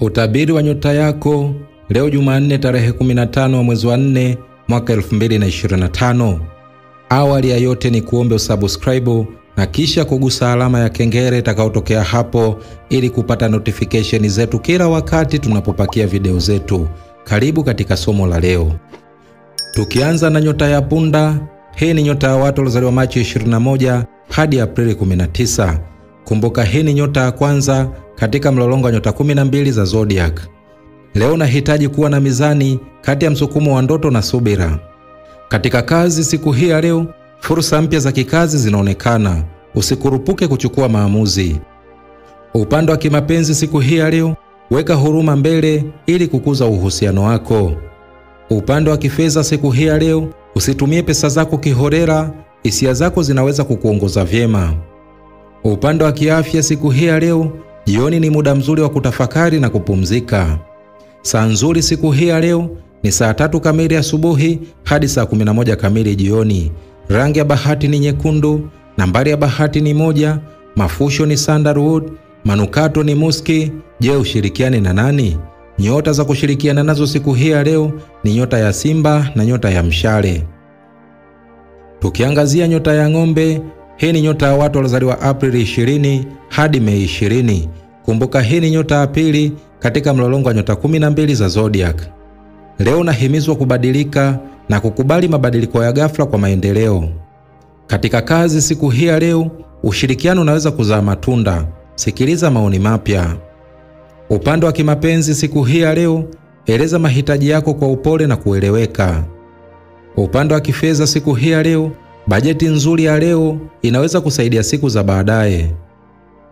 Utabiri wa nyota yako leo Jumanne tarehe 15 wa mwezi wa 4 mwaka 2025. Awali ya yote ni kuombe usubscribe na kisha kugusa alama ya kengele itakayotokea hapo ili kupata notification zetu kila wakati tunapopakia video zetu. Karibu katika somo la leo. Tukianza na nyota ya punda, hii ni nyota ya watu waliozaliwa Machi 21 hadi Aprili 19. Kumbuka hii ni nyota ya kwanza katika mlolongo wa nyota 12 za zodiac. Leo nahitaji kuwa na mizani kati ya msukumo wa ndoto na subira. Katika kazi siku hii ya leo, fursa mpya za kikazi zinaonekana. Usikurupuke kuchukua maamuzi. Upande wa kimapenzi siku hii ya leo, weka huruma mbele ili kukuza uhusiano wako. Upande wa kifedha siku hii ya leo, usitumie pesa zako kiholela, hisia zako zinaweza kukuongoza vyema. Upande wa kiafya siku hii ya leo, jioni ni muda mzuri wa kutafakari na kupumzika. Saa nzuri siku hii ya leo ni saa 3 kamili asubuhi hadi saa 11 kamili jioni. Rangi ya bahati ni nyekundu, nambari ya bahati ni 1, mafusho ni sandalwood, manukato ni muski. Je, ushirikiane na nani? Nyota za kushirikiana nazo siku hii ya leo ni nyota ya Simba na nyota ya Mshale. Tukiangazia nyota ya ng'ombe, hii ni nyota ya watu waliozaliwa Aprili 20 hadi Mei 20. Kumbuka hii ni nyota ya pili katika mlolongo wa nyota 12 za zodiac. Leo unahimizwa kubadilika na kukubali mabadiliko ya ghafla kwa maendeleo. Katika kazi siku hii ya leo, ushirikiano unaweza kuzaa matunda. Sikiliza maoni mapya. Upande wa kimapenzi siku hii ya leo, eleza mahitaji yako kwa upole na kueleweka. Upande wa kifedha siku hii ya leo, bajeti nzuri ya leo inaweza kusaidia siku za baadaye.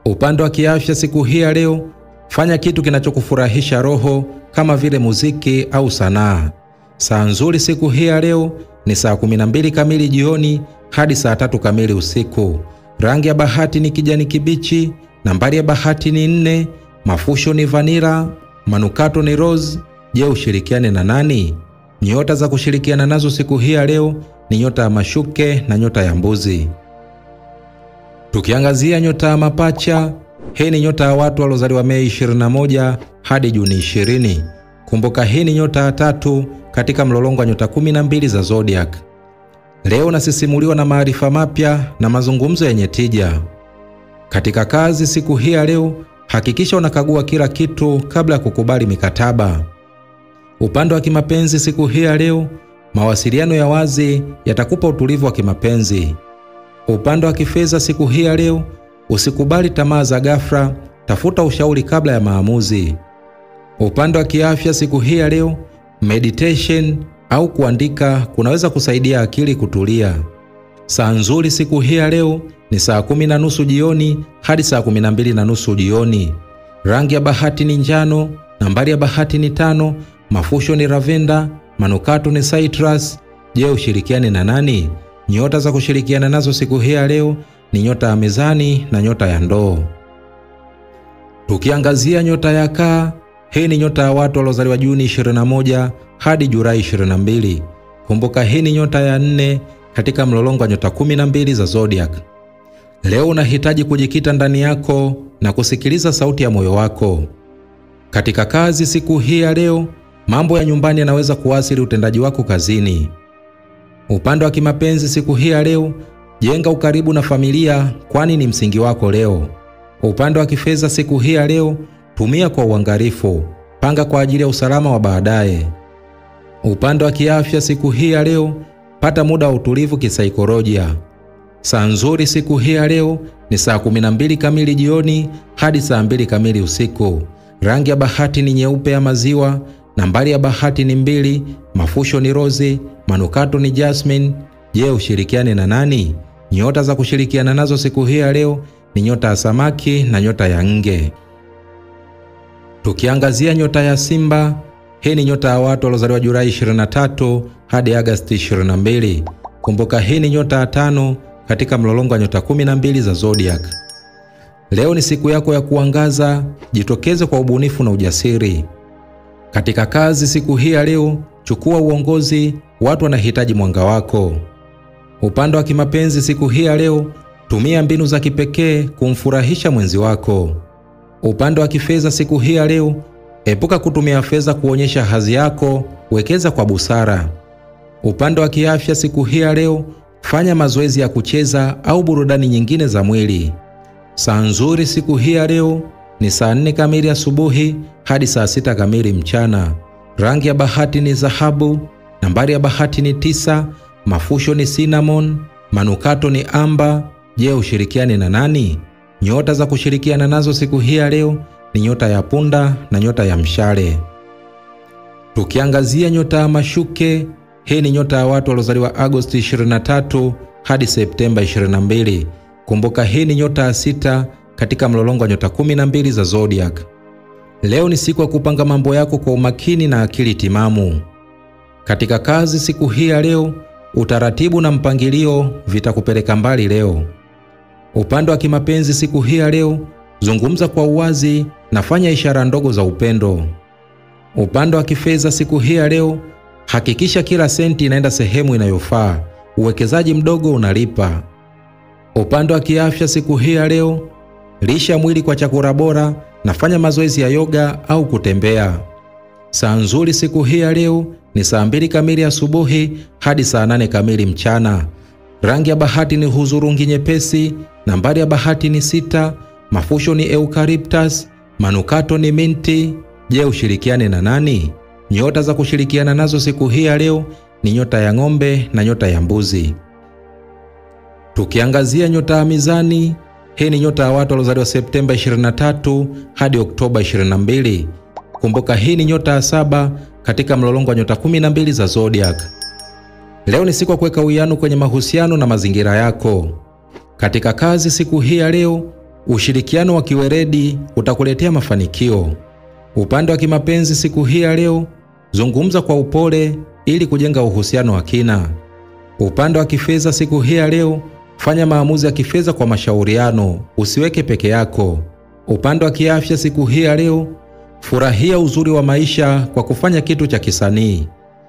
Upande wa kiafya siku hii ya leo, fanya kitu kinachokufurahisha roho kama vile muziki au sanaa. Saa nzuri siku hii ya leo ni saa 12 kamili jioni hadi saa 3 kamili usiku. Rangi ya bahati ni kijani kibichi, nambari ya bahati ni 4, mafusho ni vanilla, manukato ni rose. Je, ushirikiane na nani? Nyota za kushirikiana nazo siku hii ya leo ni nyota ya mashuke na nyota ya mbuzi. Tukiangazia nyota ya mapacha, hii ni nyota ya watu waliozaliwa Mei 21 hadi Juni 20. Kumbuka hii ni nyota ya 3 katika mlolongo wa nyota 12 za zodiac. Leo unasisimuliwa na maarifa mapya na mazungumzo yenye tija. Katika kazi siku hii ya leo, hakikisha unakagua kila kitu kabla ya kukubali mikataba. Upande wa kimapenzi siku hii ya leo, mawasiliano ya wazi yatakupa utulivu wa kimapenzi. Upande wa kifedha siku hii ya leo, usikubali tamaa za ghafla, tafuta ushauri kabla ya maamuzi. Upande wa kiafya siku hii ya leo, meditation au kuandika kunaweza kusaidia akili kutulia. Saa nzuri siku hii ya leo ni saa 10:30 jioni hadi saa 12:30 jioni. Rangi ya bahati ni njano, nambari ya bahati ni 5, mafusho ni lavender, manukato ni citrus. Je, ushirikiane na nani? Nyota za kushirikiana nazo siku hii ya leo ni nyota ya mezani na nyota ya ndoo. Tukiangazia nyota ya kaa, hii ni nyota ya watu waliozaliwa Juni 21 hadi Julai 22. Kumbuka hii ni nyota ya 4 katika mlolongo wa nyota 12 za zodiac. Leo unahitaji kujikita ndani yako na kusikiliza sauti ya moyo wako. Katika kazi siku hii ya leo, mambo ya nyumbani yanaweza kuathiri utendaji wako kazini. Upande wa kimapenzi siku hii ya leo, jenga ukaribu na familia kwani ni msingi wako leo. Upande wa kifedha siku hii ya leo, tumia kwa uangalifu, panga kwa ajili ya usalama wa baadaye. Upande wa kiafya siku hii ya leo, pata muda wa utulivu kisaikolojia. Saa nzuri siku hii ya leo ni saa 12 kamili jioni hadi saa 2 kamili usiku. Rangi ya bahati ni nyeupe ya maziwa, nambari ya bahati ni 2, mafusho ni rozi, manukato ni jasmine. Je, ushirikiane na nani? Nyota za kushirikiana nazo siku hii ya leo ni nyota ya samaki na nyota ya nge. Tukiangazia nyota ya Simba, hii ni nyota ya watu waliozaliwa Julai 23 hadi Agosti 22. Kumbuka hii ni nyota ya 5 katika mlolongo wa nyota 12 za zodiac. Leo ni siku yako ya kuangaza, jitokeze kwa ubunifu na ujasiri. Katika kazi siku hii ya leo, chukua uongozi, watu wanahitaji mwanga wako. Upande wa kimapenzi siku hii ya leo, tumia mbinu za kipekee kumfurahisha mwenzi wako. Upande wa kifedha siku hii ya leo, Epuka kutumia fedha kuonyesha hadhi yako, wekeza kwa busara. Upande wa kiafya siku hii ya leo, fanya mazoezi ya kucheza au burudani nyingine za mwili. Saa nzuri siku hii ya leo ni saa 4 kamili asubuhi hadi saa 6 kamili mchana. Rangi ya bahati ni dhahabu, nambari ya bahati ni 9, mafusho ni cinnamon, manukato ni amba. Je, ushirikiane na nani? Nyota za kushirikiana nazo siku hii ya leo ni nyota ya punda na nyota ya mshale. Tukiangazia nyota ya mashuke, hii ni nyota ya watu waliozaliwa Agosti 23 hadi Septemba 22. Kumbuka hii ni nyota ya 6 katika mlolongo wa nyota 12 za zodiac. Leo ni siku ya kupanga mambo yako kwa umakini na akili timamu. Katika kazi siku hii ya leo, utaratibu na mpangilio vitakupeleka mbali leo. Upande wa kimapenzi siku hii ya leo, zungumza kwa uwazi na fanya ishara ndogo za upendo. Upande wa kifedha siku hii ya leo, hakikisha kila senti inaenda sehemu inayofaa. Uwekezaji mdogo unalipa. Upande wa kiafya siku hii ya leo, lisha mwili kwa chakula bora na fanya mazoezi ya yoga au kutembea. Saa nzuri siku hii ya leo ni saa 2 kamili asubuhi hadi saa 8 kamili mchana. Rangi ya bahati ni hudhurungi nyepesi, nambari ya bahati ni 6, mafusho ni eucalyptus, manukato ni minti. Je, ushirikiane na nani? Nyota za kushirikiana nazo siku hii ya leo ni nyota ya ng'ombe na nyota ya mbuzi. Tukiangazia nyota ya mizani, hii ni nyota ya watu waliozaliwa Septemba 23 hadi Oktoba 22. Kumbuka hii ni nyota ya 7 katika mlolongo wa nyota 12 za zodiac. Leo ni siku ya kuweka uwiano kwenye mahusiano na mazingira yako. Katika kazi siku hii ya leo, ushirikiano wa kiweredi utakuletea mafanikio. Upande wa kimapenzi siku hii ya leo, zungumza kwa upole ili kujenga uhusiano wa kina. Upande wa kifedha siku hii ya leo, fanya maamuzi ya kifedha kwa mashauriano, usiweke peke yako. Upande wa kiafya siku hii ya leo, furahia uzuri wa maisha kwa kufanya kitu cha kisanii.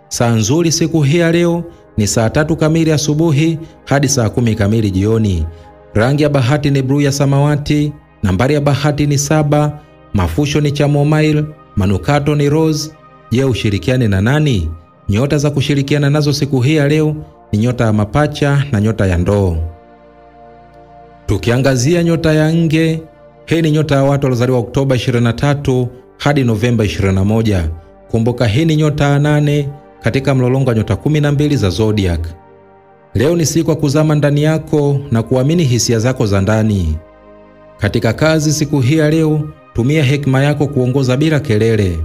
Saa nzuri siku hii ya leo ni saa 3 kamili asubuhi hadi saa 10 kamili jioni. Rangi ya bahati ni bluu ya samawati, nambari ya bahati ni 7, mafusho ni chamomile, manukato ni rose. Je, ushirikiane na nani? Nyota za kushirikiana nazo siku hii ya leo ni nyota ya mapacha na nyota ya ndoo. Tukiangazia nyota ya nge, hii ni nyota ya watu waliozaliwa Oktoba 23 hadi Novemba 21. Kumbuka hii ni nyota ya 8 katika mlolongo wa nyota 12 za zodiac. Leo ni siku ya kuzama ndani yako na kuamini hisia zako za ndani. Katika kazi siku hii ya leo, tumia hekima yako kuongoza bila kelele.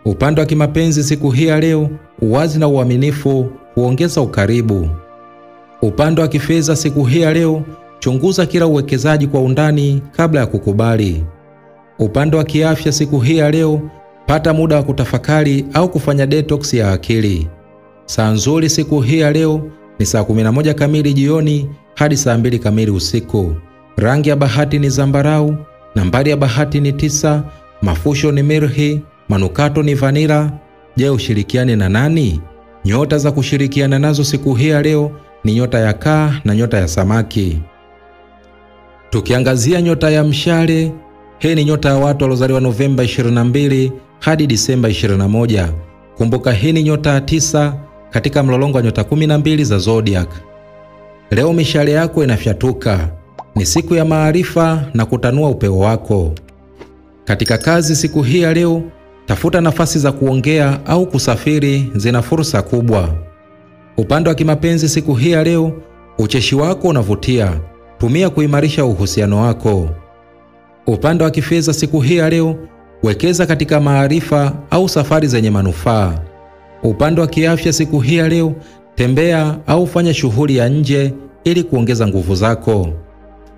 Upande wa kimapenzi siku hii ya leo, uwazi na uaminifu huongeza ukaribu. Upande wa kifedha siku hii ya leo, chunguza kila uwekezaji kwa undani kabla ya kukubali. Upande wa kiafya siku hii ya leo, pata muda wa kutafakari au kufanya detox ya akili. Saa nzuri siku hii ya leo ni saa 11 kamili jioni hadi saa 2 kamili usiku. Rangi ya bahati ni zambarau, nambari ya bahati ni 9, mafusho ni mirhi, manukato ni vanila. Je, ushirikiane na nani? Nyota za kushirikiana nazo siku hii ya leo ni nyota ya kaa na nyota ya samaki. Tukiangazia nyota ya mshale, hii ni nyota ya watu waliozaliwa Novemba 22 hadi Disemba 21. Kumbuka hii ni nyota ya 9 katika mlolongo wa nyota 12 za zodiac. Leo mishale yako inafyatuka. Ni siku ya maarifa na kutanua upeo wako. Katika kazi siku hii ya leo, tafuta nafasi za kuongea au kusafiri, zina fursa kubwa. Upande wa kimapenzi siku hii ya leo, ucheshi wako unavutia. Tumia kuimarisha uhusiano wako. Upande wa kifedha siku hii ya leo, wekeza katika maarifa au safari zenye manufaa. Upande wa kiafya siku hii ya leo, tembea au fanya shughuli ya nje ili kuongeza nguvu zako.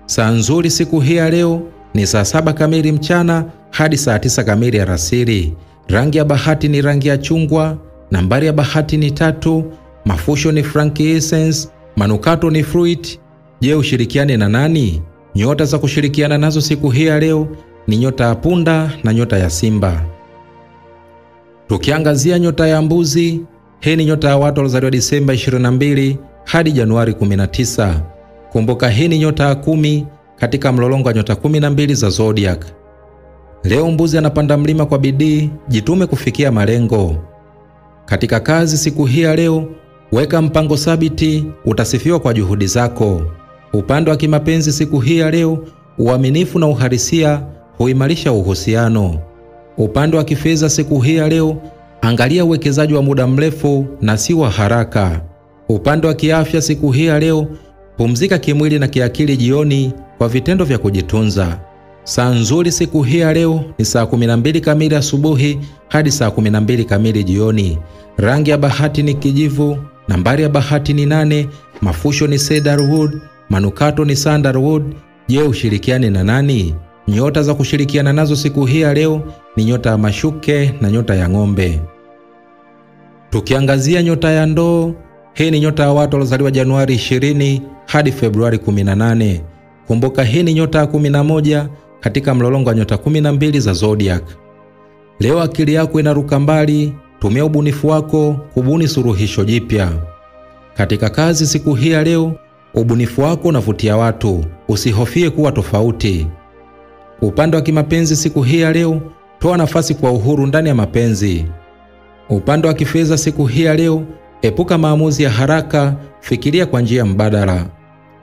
Saa nzuri siku hii ya leo ni saa 7 kamili mchana hadi saa 9 kamili alasiri. Rangi ya bahati ni rangi ya chungwa, nambari ya bahati ni 3, mafusho ni frankincense, manukato ni fruit. Je, ushirikiane na nani? Nyota za kushirikiana nazo siku hii ya leo ni nyota ya punda na nyota ya simba. Tukiangazia nyota ya mbuzi, hii ni nyota ya watu waliozaliwa Disemba 22 hadi Januari 19. Kumbuka hii ni nyota ya 10 katika mlolongo wa nyota 12 za zodiac. Leo mbuzi anapanda mlima kwa bidii, jitume kufikia malengo. Katika kazi siku hii ya leo, weka mpango thabiti, utasifiwa kwa juhudi zako. Upande wa kimapenzi siku hii ya leo, uaminifu na uhalisia huimarisha uhusiano. Upande wa kifedha siku hii ya leo, angalia uwekezaji wa muda mrefu na si wa haraka. Upande wa kiafya siku hii ya leo, pumzika kimwili na kiakili jioni kwa vitendo vya kujitunza. Saa nzuri siku hii ya leo ni saa 12 kamili asubuhi hadi saa 12 kamili jioni. Rangi ya bahati ni kijivu, nambari ya bahati ni 8, mafusho ni cedarwood, manukato ni sandalwood. Je, ushirikiane na nani? Nyota za kushirikiana nazo siku hii ya leo ni nyota ya mashuke na nyota ya ng'ombe. Tukiangazia nyota ya ndoo, hii ni nyota ya watu waliozaliwa Januari 20 hadi Februari 18. Kumbuka hii ni nyota ya 11 katika mlolongo wa nyota 12 za zodiac. Leo akili yako inaruka mbali, tumia ubunifu wako kubuni suluhisho jipya. Katika kazi siku hii ya leo, ubunifu wako unavutia watu, usihofie kuwa tofauti. Upande wa kimapenzi siku hii ya leo, toa nafasi kwa uhuru ndani ya mapenzi. Upande wa kifedha siku hii ya leo, epuka maamuzi ya haraka, fikiria kwa njia mbadala.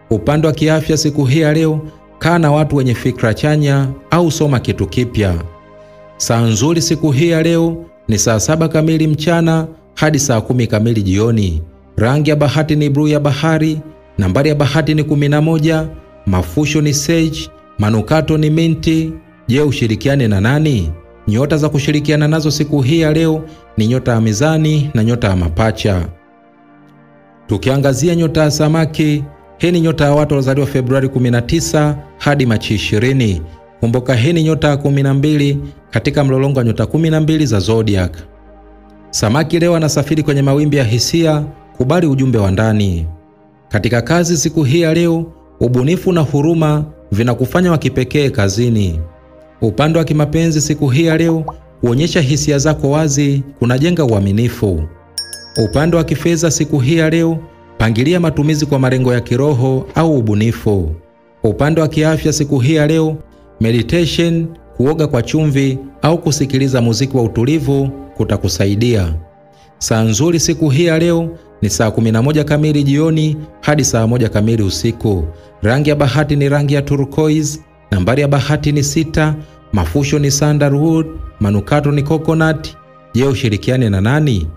Upande wa kiafya siku hii ya leo, kaa na watu wenye fikra chanya au soma kitu kipya. Saa nzuri siku hii ya leo ni saa 7 kamili mchana hadi saa 10 kamili jioni. Rangi ya bahati ni bluu ya bahari, nambari ya bahati ni 11, mafusho ni sage, manukato ni minti. Je, ushirikiane na nani? Nyota za kushirikiana nazo siku hii ya leo ni nyota ya mizani na nyota ya mapacha. Tukiangazia nyota ya samaki, hii ni nyota ya watu waliozaliwa Februari 19 hadi Machi 20. Kumbuka hii ni nyota ya 12 katika mlolongo wa nyota 12 za zodiac. Samaki leo anasafiri kwenye mawimbi ya hisia, kubali ujumbe wa ndani. Katika kazi siku hii ya leo, ubunifu na huruma vinakufanya wa kipekee kazini. Upande wa kimapenzi siku hii ya leo, kuonyesha hisia zako wazi kunajenga uaminifu. Upande wa kifedha siku hii ya leo, pangilia matumizi kwa malengo ya kiroho au ubunifu. Upande wa kiafya siku hii ya leo, meditation, kuoga kwa chumvi au kusikiliza muziki wa utulivu kutakusaidia. Saa nzuri siku hii ya leo ni saa 11 kamili jioni hadi saa 1 kamili usiku. Rangi ya bahati ni rangi ya turquoise, nambari ya bahati ni 6, mafusho ni sandalwood, manukato ni coconut. Je, ushirikiane na nani?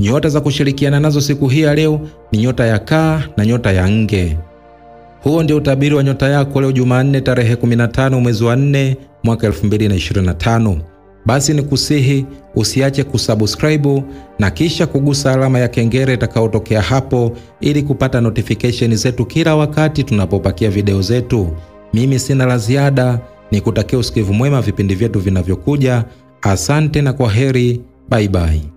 Nyota za kushirikiana nazo siku hii ya leo ni nyota ya kaa na nyota ya nge. Huo ndio utabiri wa nyota yako leo Jumanne tarehe 15 mwezi wa 4 mwaka 2025. Basi ni kusihi usiache kusubscribe na kisha kugusa alama ya kengele itakayotokea hapo ili kupata notification zetu kila wakati tunapopakia video zetu. Mimi sina la ziada, nikutakia usikivu mwema vipindi vyetu vinavyokuja. Asante na kwaheri, bye bye.